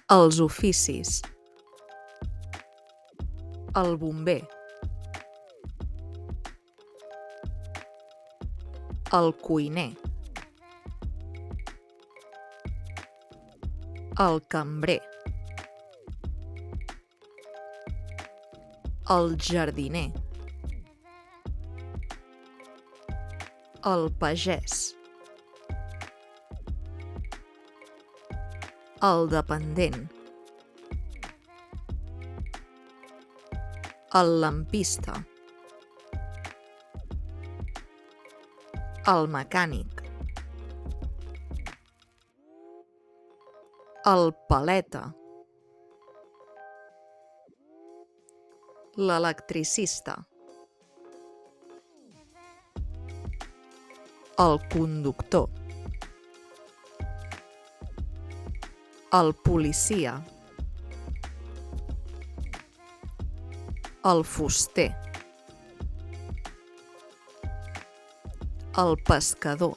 Els oficis. El bomber. El cuiner. El cambrer. El jardiner. El pagès. El dependent. El lampista. El mecànic. El paleta. L'electricista. El conductor. El policia. El fuster. El pescador.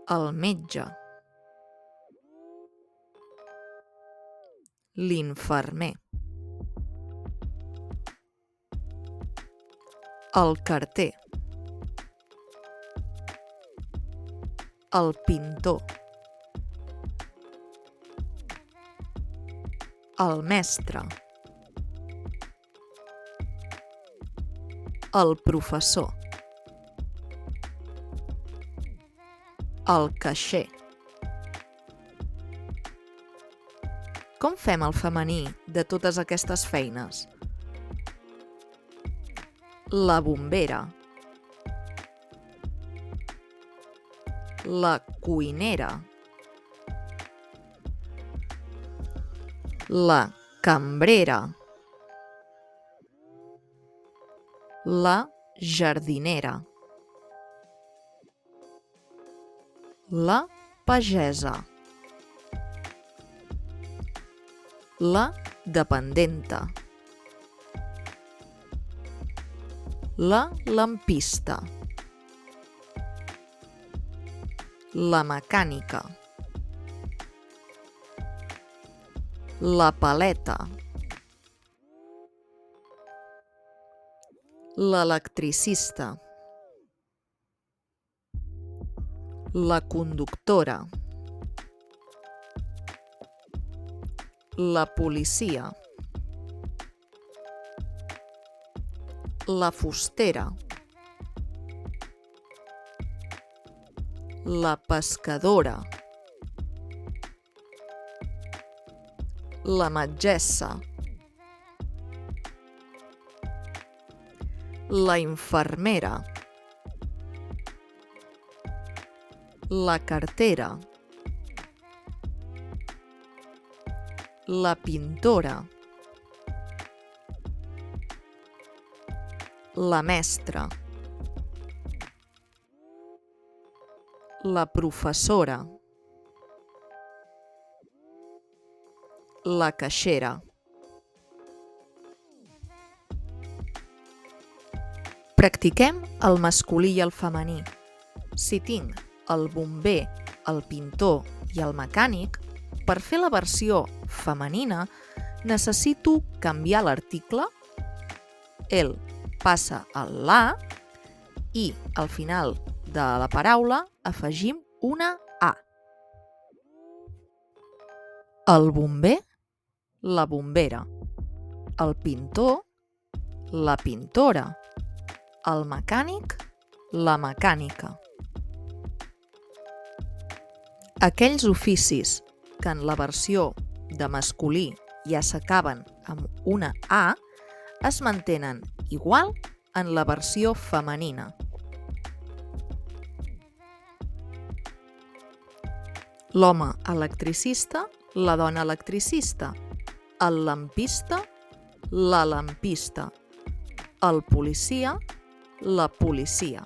El metge. L'infermer. El carter. El pintor. El mestre. El professor. El caixer. Com fem el femení de totes aquestes feines? La bombera. La cuinera. La cambrera. La jardinera. La pagesa. La dependenta. La lampista. La mecànica. La paleta. L'electricista. La conductora. La policia. La fustera. La pescadora. La metgessa. La infermera. La cartera. La pintora. La mestra. La professora. La caixera. Practiquem el masculí i el femení. Si tinc el bomber, el pintor i el mecànic, per fer la versió femenina necessito canviar l'article, el passa al la i al final de la paraula afegim una a. El bomber, la bombera. El pintor, la pintora. El mecànic, la mecànica. Aquells oficis que en la versió de masculí ja s'acaben amb una a es mantenen igual en la versió femenina. L'home electricista, la dona electricista, el lampista, la lampista, el policia, la policia.